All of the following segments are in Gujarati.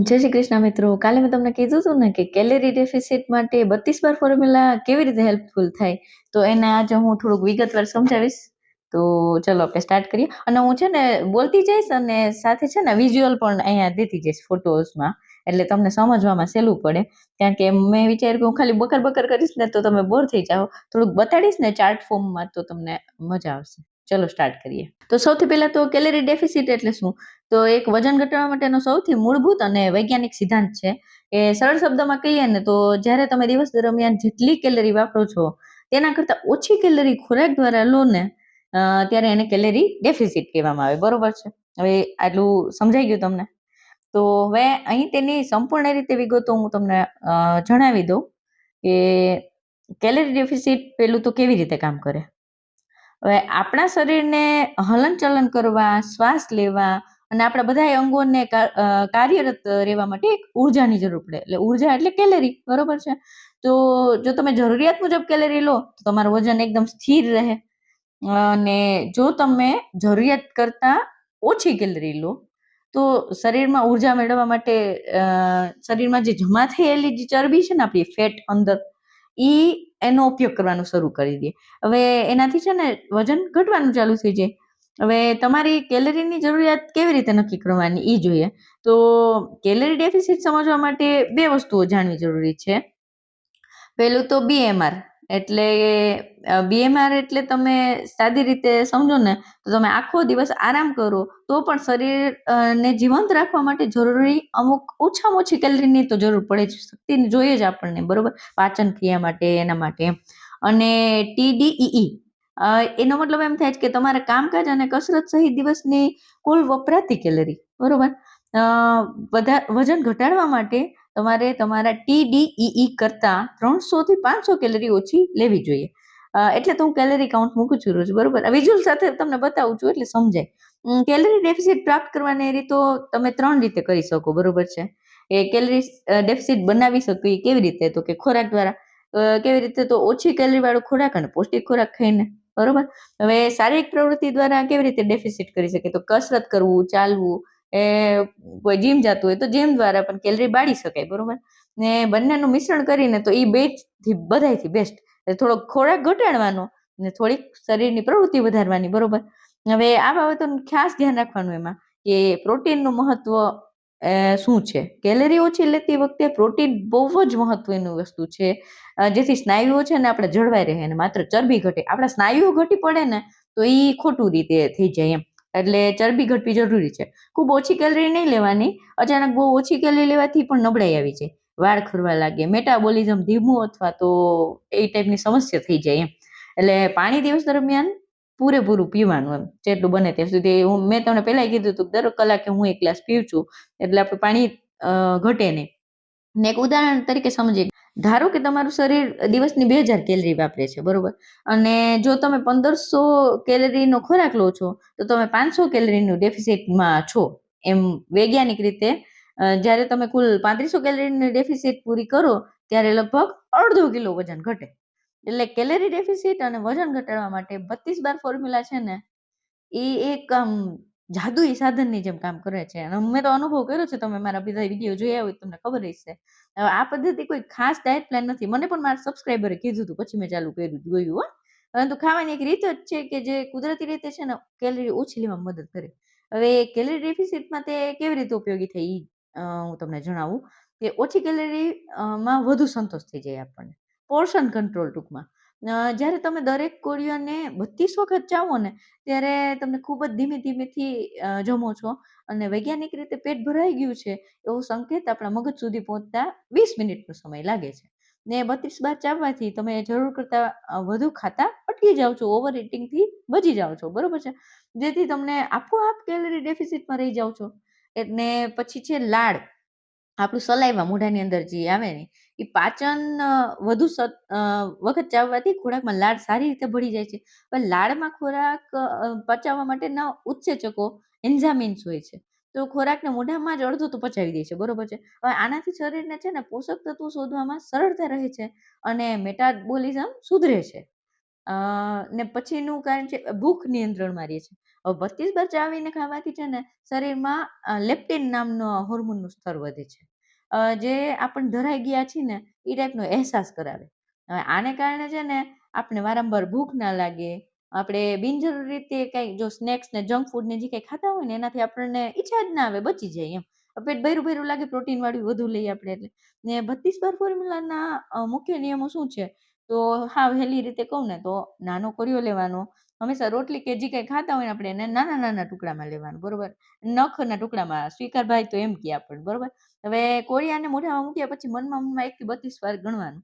જય શ્રી કૃષ્ણ મિત્રો. કાલે મેં તમને કીધું હતું ને કે કેલેરી ડેફિસિટ માટે 32 બાર ફોર્મ્યુલા કેવી રીતે હેલ્પફુલ થાય, તો એને આજે હું થોડુંક વિગતવાર સમજાવીશ. તો ચલો આપણે સ્ટાર્ટ કરીએ. અને હું છે ને બોલતી જઈશ અને સાથે છે ને વિઝ્યુઅલ પણ અહીંયા દેતી જઈશ ફોટોઝમાં, એટલે તમને સમજવામાં સહેલું પડે. કારણ કે મેં વિચાર્યું કે હું ખાલી બકર બકર કરીશ ને તો તમે બોર થઈ જાઓ, થોડુંક બતાડીશ ને ચાર્ટ ફોર્મમાં તો તમને મજા આવશે. ચલો સ્ટાર્ટ કરીએ. તો સૌથી પહેલા તો કેલેરી ડેફિસિટ એટલે શું? તો એક વજન ઘટાડવા માટેનો સૌથી મૂળભૂત અને વૈજ્ઞાનિક સિદ્ધાંત છે. એ સરળ શબ્દમાં કહીએ ને તો જ્યારે તમે દિવસ દરમિયાન જેટલી કેલરી વાપરો છો તેના કરતાં ઓછી કેલરી ખોરાક દ્વારા લો ને, ત્યારે એને કેલેરી ડેફિસિટ કહેવામાં આવે. બરોબર છે? હવે આટલું સમજાઈ ગયું તમને? તો હવે અહીં તેની સંપૂર્ણ રીતે વિગતો હું તમને જણાવી દઉં કે કેલેરી ડેફિસિટ પેલું તો કેવી રીતે કામ કરે. હવે આપણા શરીરને હલનચલન કરવા, શ્વાસ લેવા અને આપણા બધા અંગોને કાર્યરત રહેવા માટે એક ઉર્જાની જરૂર પડે. એટલે ઉર્જા એટલે કેલેરી. બરોબર છે? તો જો તમે જરૂરિયાત મુજબ કેલેરી લો તો તમારું વજન એકદમ સ્થિર રહે, અને જો તમે જરૂરિયાત કરતા ઓછી કેલરી લો તો શરીરમાં ઉર્જા મેળવવા માટે શરીરમાં જે જમા થયેલી જે ચરબી છે ને, આપણી ફેટ અંદર, એનો ઉપયોગ કરવાનું શરૂ કરી દે. હવે એનાથી છે ને વજન ઘટવાનું ચાલુ થઈ જાય. હવે તમારી કેલરીની જરૂરિયાત કેવી રીતે નક્કી કરવાની એ જોઈએ. તો કેલરી ડેફિસિટ સમજવા માટે બે વસ્તુઓ જાણવી જરૂરી છે. પહેલું તો બીએમઆર. એટલે બીએમઆર એટલે તમે સાદી રીતે સમજો ને તો તમે આખો દિવસ આરામ કરો તો પણ શરીર ને જીવંત રાખવા માટે જરૂરી અમુક ઓછામાં ઓછી કેલરીની તો જરૂર પડે જ, શક્તિની જોઈએ જ આપણને. બરોબર? પાચન ક્રિયા માટે, એના માટે. અને TDEE, એનો મતલબ એમ થાય છે કે તમારા કામકાજ અને કસરત સહિત દિવસની કુલ વપરાતી કેલરી. બરોબર? વજન ઘટાડવા માટે તમારે તમારા TDEE કરતા 300 થી 500 કેલરી ઓછી લેવી જોઈએ. એટલે તો હું કેલરી કાઉન્ટ મૂકું છું રોજ. બરોબર? વિઝ્યુઅલ સાથે તમને બતાવું છું એટલે સમજાય. કેલરી ડેફિસિટ પ્રાપ્ત કરવાની રીતો તમે 3 રીતે કરી શકો. બરોબર છે? એ કેલરી ડેફિસિટ બનાવી શકો એ કેવી રીતે? તો કે ખોરાક દ્વારા. કેવી રીતે? તો ઓછી કેલરી વાળો ખોરાક અને પૌષ્ટિક ખોરાક ખાઈને. બરોબર? હવે શારીરિક પ્રવૃત્તિ દ્વારા કેવી રીતે ડેફિસિટ કરી શકે? તો કસરત કરવું, ચાલવું, કોઈ જીમ જતું હોય તો જીમ દ્વારા પણ કેલરી બાળી શકાય. બરોબર? ને બંનેનું મિશ્રણ કરીને તો એ બધાથી બેસ્ટ. થોડોક ખોરાક ઘટાડવાનો ને થોડીક શરીરની પ્રવૃત્તિ વધારવાની. બરોબર? હવે આ બાબતોનું ખાસ ધ્યાન રાખવાનું એમાં કે પ્રોટીનનું મહત્વ શું છે. કેલરી ઓછી લેતી વખતે પ્રોટીન બહુ જ મહત્વની વસ્તુ છે, જેથી સ્નાયુઓ છે ને આપણે જળવાઈ રહે અને માત્ર ચરબી ઘટે. આપણા સ્નાયુઓ ઘટી પડે ને તો એ ખોટું રીતે થઈ જાય એમ. એટલે ચરબી ઘટવી જરૂરી છે. ખૂબ ઓછી કેલરી નહીં લેવાની. અચાનક બહુ ઓછી કેલરી લેવાથી પણ નબળાઈ આવી જાય, વાળ ખરવા લાગે, મેટાબોલિઝમ ધીમું અથવા તો એ ટાઈપની સમસ્યા થઈ જાય એમ. એટલે પાણી દિવસ દરમિયાન પૂરેપૂરું પીવાનું એમ, જેટલું બને ત્યાં સુધી. મેં તમને પહેલા કીધું હતું દર કલાકે હું 1 ગ્લાસ પીવું છું, એટલે આપણે પાણી ઘટે નહીં. ને એક ઉદાહરણ તરીકે સમજીએ. ધારો કે તમારું શરીર દિવસની 2000 કેલરી વાપરે છે. બરોબર? અને જો તમે 1500 કેલરીનો ખોરાક લો છો તો તમે 500 કેલરીનું ડેફિસિટમાં છો. એમ વૈજ્ઞાનિક રીતે જ્યારે તમે કુલ 3500 કેલરીની ડેફિસિટ પૂરી કરો ત્યારે લગભગ અડધો કિલો વજન ઘટે. એટલે કેલરી ડેફિસિટ અને વજન ઘટાડવા માટે 32 બાર ફોર્મ્યુલા છે ને, એ એક જાદુઈ સાધનની જેમ કામ કરે છે. અને મેં તો અનુભવ કર્યો છે. તમે મારા બધા વિડીયો જોયા હોય તમને ખબર હશે. આ પદ્ધતિ કોઈ ખાસ ડાયટ પ્લાન નથી. મને પણ મારા સબસ્ક્રાઈબરે કીધું હતું, પછી મેં ચાલુ કર્યું જોયું. પરંતુ ખાવાની એક રીત જ છે કે જે કુદરતી રીતે છે ને કેલરી ઓછી લેવામાં મદદ કરે. હવે કેલરી ડેફિસિટમાં તે કેવી રીતે ઉપયોગી થાય હું તમને જણાવું કે ઓછી કેલરી માં વધુ સંતોષ થઈ જાય આપણને. પોર્શન કંટ્રોલ ટૂંકમાં. જ્યારે તમે દરેક કોળિયાને 32 વખત ચાવો ને ત્યારે તમે ખૂબ જ ધીમે ધીમેથી જમો છો, અને વૈજ્ઞાનિક રીતે પેટ ભરાઈ ગયું છે એવો સંકેત આપણા મગજ સુધી પહોંચતા 20 મિનિટનો સમય લાગે છે. ને 32 બાર ચાવવાથી તમે જરૂર કરતા વધુ ખાતા અટકી જાઓ છો, ઓવર ઇટિંગથી બચી જાઓ છો. બરોબર છે? જેથી તમને આપોઆપ કેલરી ડેફિસિટમાં રહી જાઓ છો. એટલે પછી છે લાળ. આપણું સલાઈવા મોઢાની અંદર જે આવે ને એ પાચન વધુ વખત ચાવવાથી ખોરાકમાં લાળ સારી રીતે ભળી જાય છે. પણ લાળમાં ખોરાક પચાવવા માટેના ઉત્સેચકો એન્ઝાઇમ્સ હોય છે. તો ખોરાકને મોઢામાં જ અડધો તો પચાવી દે છે. બરોબર છે? હવે આનાથી શરીરને છે ને પોષક તત્વો શોધવામાં સરળતા રહે છે અને મેટાબોલિઝમ સુધરે છે. ને પછીનું કારણ છે ભૂખ નિયંત્રણમાં રહે છે. હવે 32 બાર ચાવીને ખાવાથી છે ને શરીરમાં લેપ્ટિન નામનો હોર્મોનનું સ્તર વધે છે. જે આપણને ધરાઈ ગયા છીએ ને એ ટાઈપનો અહેસાસ કરાવે. હવે આને કારણે છે ને આપણે વારંવાર ભૂખ ના લાગે. આપણે બિનજરૂરી રીતે કંઈ જો સ્નેક્સ ને જંક ફૂડ ને જે કંઈ ખાતા હોય ને એનાથી આપણને ઈચ્છા જ ના આવે, બચી જાય એમ. પેટ ભર્યું ભર્યું લાગે, પ્રોટીન વાળું વધુ લઈએ આપણે એટલે. ને 32 બાર ફોર્મ્યુલાના મુખ્ય નિયમો શું છે? તો હાવ હેલી રીતે કહું ને તો નાનો કોળિયો લેવાનો. હંમેશા રોટલી કે જે કંઈ ખાતા હોય ને આપણે એને નાના નાના ટુકડામાં લેવાનું, બરોબર? નખના ટુકડામાં સ્વીકાર ભાઈ તો એમ કહે આપણને, બરોબર? હવે કોળિયાને મોઢામાં મૂક્યા પછી મનમાં 1 થી 32 વાર ગણવાનું.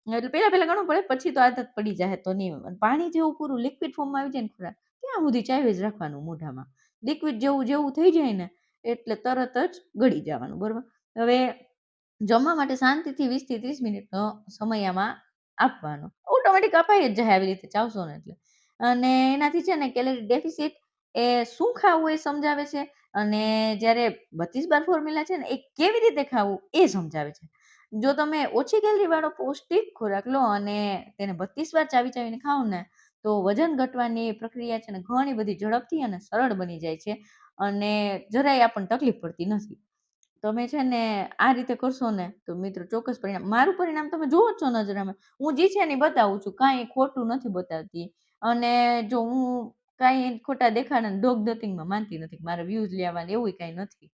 એટલે પહેલા ગણવું પડે, પછી તો આદત પડી જાય તો નહીં. પાણી જેવું પૂરું લિક્વિડ ફોર્મમાં આવી જાય ને ખોરાક, ત્યાં સુધી ચાવી જ રાખવાનું મોઢામાં. લિક્વિડ જેવું જેવું થઈ જાય ને એટલે તરત જ ગળી જવાનું, બરોબર? હવે જમવા માટે શાંતિથી 20 થી 30 મિનિટનો સમય આમાં આપવાનો. ઓટોમેટિક અપાઈ જ જાય આવી રીતે ચાવશો ને એટલે. અને એનાથી છે ને કેલરી ડેફિસિટ એ શું ખાવું એ સમજાવે છે, અને જ્યારે 32 બાર ફોર્મ્યુલા છે ને એ કેવી રીતે ખાવું એ સમજાવે છે. જો તમે ઓછી કેલરી વાળો પૌષ્ટિક ખોરાક લો અને તેને 32 વાર ચાવી ચાવીને ખાઓ ને તો વજન ઘટવાની પ્રક્રિયા છે ને ઘણી બધી ઝડપથી અને સરળ બની જાય છે, અને જરાય આપણને તકલીફ પડતી નથી. તમે છે ને આ રીતે કરશો ને તો મિત્રો ચોક્કસ પરિણામ, મારું પરિણામ તમે જુઓ જ છો નજરામાં. હું જે છે ને ઈ બતાવું છું, કાંઈ ખોટું નથી બતાવતી. અને જો હું કાંઈ ખોટા દેખાડાને ડોગ ડોગિંગમાં માનતી નથી. મારે વ્યૂઝ લેવા ને એવું કાંઈ નથી.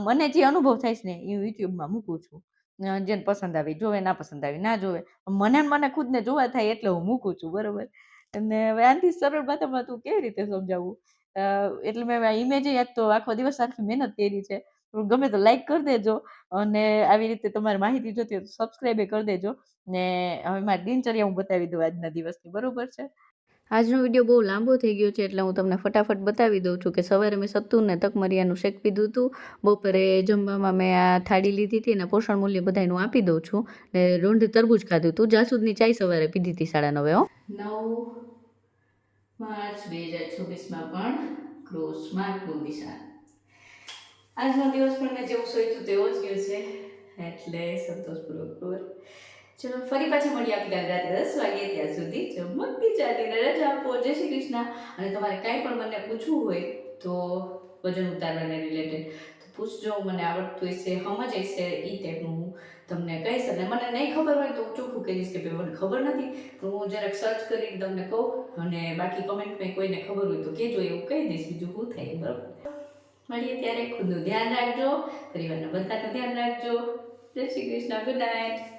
મને જે અનુભવ થાય છે ને એ યુટ્યુબમાં મૂકું છું. જેને પસંદ આવી જોવે, ના પસંદ આવી ના જોવે. મને ખુદને જોવા થાય એટલે હું મૂકું છું, બરોબર? અને હવે આનાથી સરળ ભાષામાં તું કેવી રીતે સમજાવું? એટલે મેં આ ઇમેજ આજ તો આખો દિવસ આખી મહેનત કરી છે. ગમે તો લાઈક કરી દેજો, અને આવી રીતે તમારે માહિતી જોતી હોય તો સબસ્ક્રાઇબ કરી દેજો. ને હવે મારી દિનચર્યા હું બતાવી દઉં આજના દિવસની, બરોબર છે? આજનો વિડીયો બહુ લાંબો થઈ ગયો છે એટલે હું તમને ફટાફટ બતાવી દઉં છું કે સવારે મેં સત્તુ ને તકમરિયાનું શેક પીધું હતું. બપોરે જમવામાં મેં આ થાળી લીધી હતી અને પોષણ મૂલ્ય બધાયનું આપી દઉં છું. ને રોંઢ તરબૂચ ખાધું હતું. જાસૂદની ચાય સવારે પીધી હતી 9:30 હો. 9 માર્ચ 2026માં પણ ક્રોસ માર્કનું નિશાન. આજનો દિવસ પણ મેં જેવું સોચ્યું તેવો જ ગયો છે, એટલે સંતોષપૂર્વક પૂરો. ચલો ફરી પાછા મળીએ આવતીકાલે રાત્રે 10 વાગે. ત્યાં સુધી ચમકતી ચાંદીને રજા આપો. જય શ્રી કૃષ્ણ. અને તમારે કાંઈ પણ મને પૂછવું હોય તો વજન ઉતારવાને રિલેટેડ તો પૂછજો. મને આવડતું હશે, સમજ હશે એ ટાઈપનું હું તમને કહીશ. અને મને નહીં ખબર હોય તો હું ચોખ્ખું કહીશ કે ભાઈ મને ખબર નથી, તો હું જરાક સર્ચ કરીને તમને કહું. અને બાકી કમેન્ટમાં કોઈને ખબર હોય તો કહેજો, એવું કહી દઈશ. બીજું શું થાય, બરાબર? મળીએ ત્યારે. ખુદનું ધ્યાન રાખજો, પરિવારના બધાનું ધ્યાન રાખજો. જય શ્રી કૃષ્ણ. Good night.